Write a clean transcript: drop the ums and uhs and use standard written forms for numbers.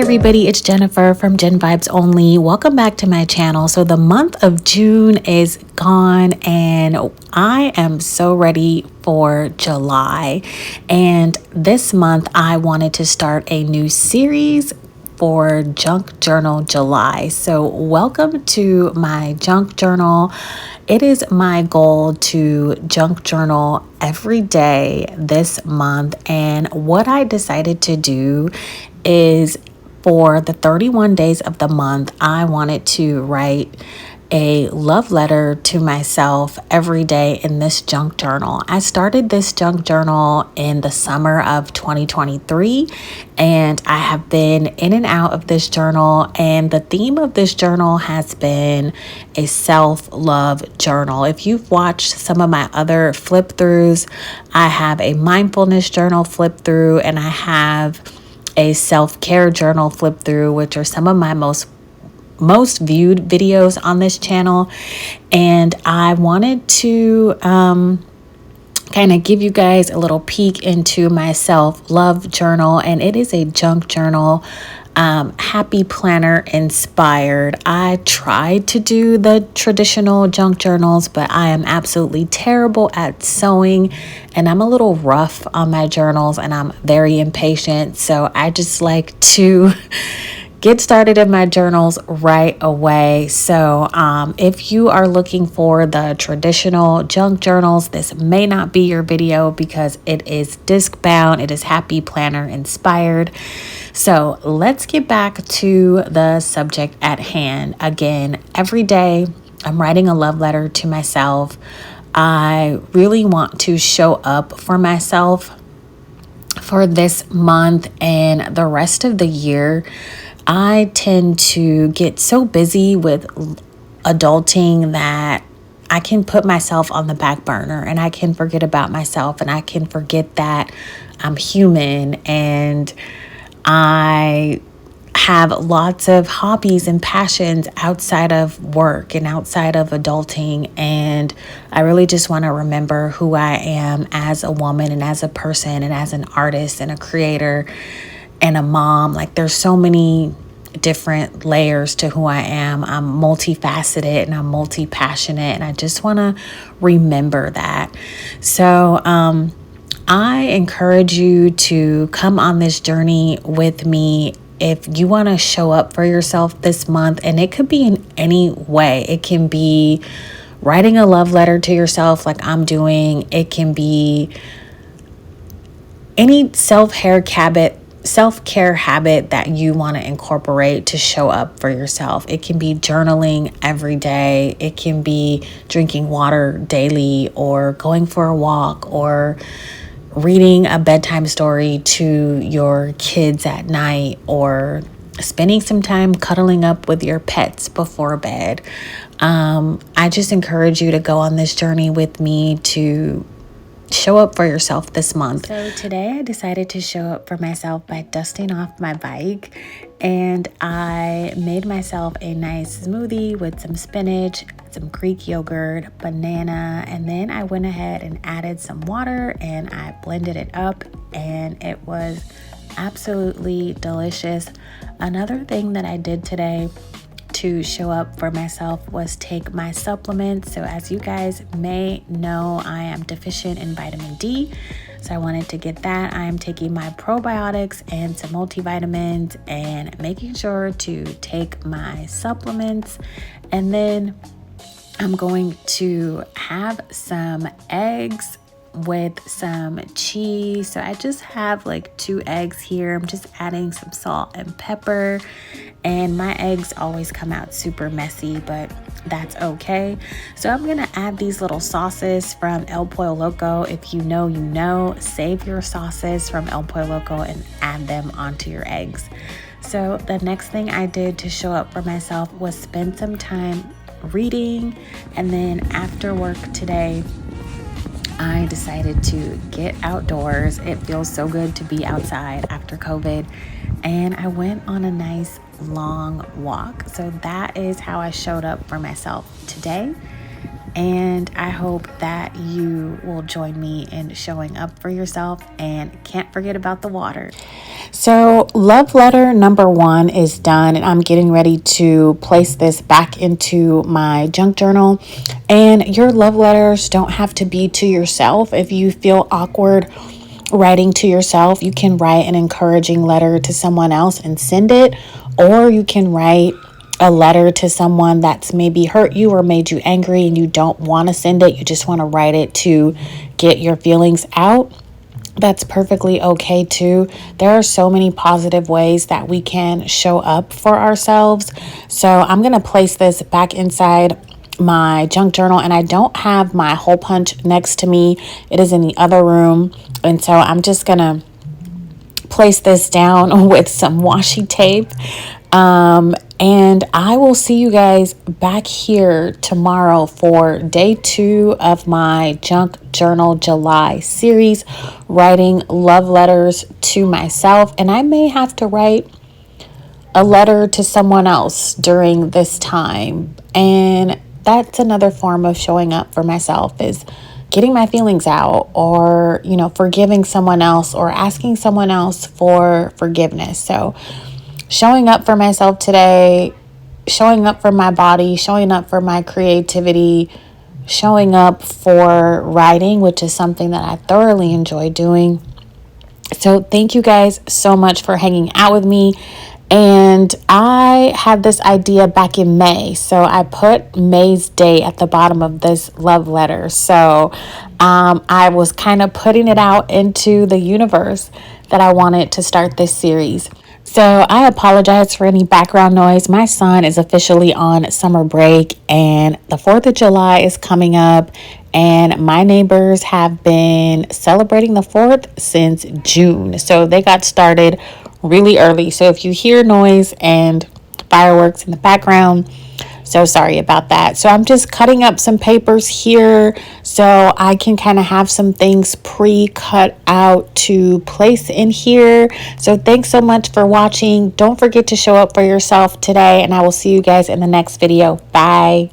everybody, it's Jennifer from Gen Vibes Only. Welcome back to my channel. So the month of June is gone and I am so ready for July. And this month I wanted to start a new series for Junk Journal July. So welcome to my junk journal. It is my goal to junk journal every day this month. And what I decided to do is for the 31 days of the month, I wanted to write a love letter to myself every day in this junk journal. I started this junk journal in the summer of 2023, and I have been in and out of this journal, and the theme of this journal has been a self-love journal. If you've watched some of my other flip throughs, I have a mindfulness journal flip through, and I have a self-care journal flip through, which are some of my most viewed videos on this channel. And I wanted to kind of give you guys a little peek into my self-love journal, and it is a junk journal, happy planner inspired. I tried to do the traditional junk journals, but I am absolutely terrible at sewing, and I'm a little rough on my journals, and I'm very impatient. So I just like to get started in my journals right away. So if you are looking for the traditional junk journals, this may not be your video because it is disc bound. It is happy planner inspired. So let's get back to the subject at hand. Again, every day I'm writing a love letter to myself. I really want to show up for myself for this month and the rest of the year. I tend to get so busy with adulting that I can put myself on the back burner, and I can forget about myself, and I can forget that I'm human, and I have lots of hobbies and passions outside of work and outside of adulting. And I really just want to remember who I am as a woman and as a person and as an artist and a creator and a mom. Like, there's so many different layers to who I am. I'm multifaceted and I'm multi-passionate, and I just want to remember that. So I encourage you to come on this journey with me if you want to show up for yourself this month. And it could be in any way. It can be writing a love letter to yourself like I'm doing. It can be any self-care habit that you want to incorporate to show up for yourself. It can be journaling every day. It can be drinking water daily, or going for a walk, or reading a bedtime story to your kids at night, or spending some time cuddling up with your pets before bed. I just encourage you to go on this journey with me to show up for yourself this month. So today I decided to show up for myself by dusting off my bike, and I made myself a nice smoothie with some spinach, some Greek yogurt, banana, and then I went ahead and added some water and I blended it up, and it was absolutely delicious. Another thing that I did today to show up for myself was take my supplements. So as you guys may know, I am deficient in vitamin D. So I wanted to get that. I'm taking my probiotics and some multivitamins and making sure to take my supplements. And then I'm going to have some eggs with some cheese. So I just have like 2 eggs here. I'm just adding some salt and pepper, and my eggs always come out super messy, but that's okay. So I'm gonna add these little sauces from El Pollo Loco. If you know, you know. Save your sauces from El Pollo Loco and add them onto your eggs. So the next thing I did to show up for myself was spend some time reading, and then after work today I decided to get outdoors. It feels so good to be outside after COVID, and I went on a nice long walk. So that is how I showed up for myself today. And I hope that you will join me in showing up for yourself, and can't forget about the water. So love letter number 1 is done, and I'm getting ready to place this back into my junk journal. And your love letters don't have to be to yourself. If you feel awkward writing to yourself, you can write an encouraging letter to someone else and send it, or you can write a letter to someone that's maybe hurt you or made you angry and you don't want to send it. You just want to write it to get your feelings out. That's perfectly okay too. There are so many positive ways that we can show up for ourselves. So I'm going to place this back inside my junk journal, and I don't have my hole punch next to me. It is in the other room. And so I'm just going to place this down with some washi tape. And I will see you guys back here tomorrow for day 2 of my Junk Journal July series, writing love letters to myself. And I may have to write a letter to someone else during this time. And that's another form of showing up for myself, is getting my feelings out, or, forgiving someone else, or asking someone else for forgiveness. So showing up for myself today, showing up for my body, showing up for my creativity, showing up for writing, which is something that I thoroughly enjoy doing. So thank you guys so much for hanging out with me. And I had this idea back in May. So I put May's date at the bottom of this love letter. So I was kind of putting it out into the universe that I wanted to start this series. So I apologize for any background noise. My son is officially on summer break, and the 4th of July is coming up, and my neighbors have been celebrating the 4th since June. So they got started really early. So if you hear noise and fireworks in the background, so sorry about that. So I'm just cutting up some papers here so I can kind of have some things pre-cut out to place in here. So thanks so much for watching. Don't forget to show up for yourself today, and I will see you guys in the next video. Bye.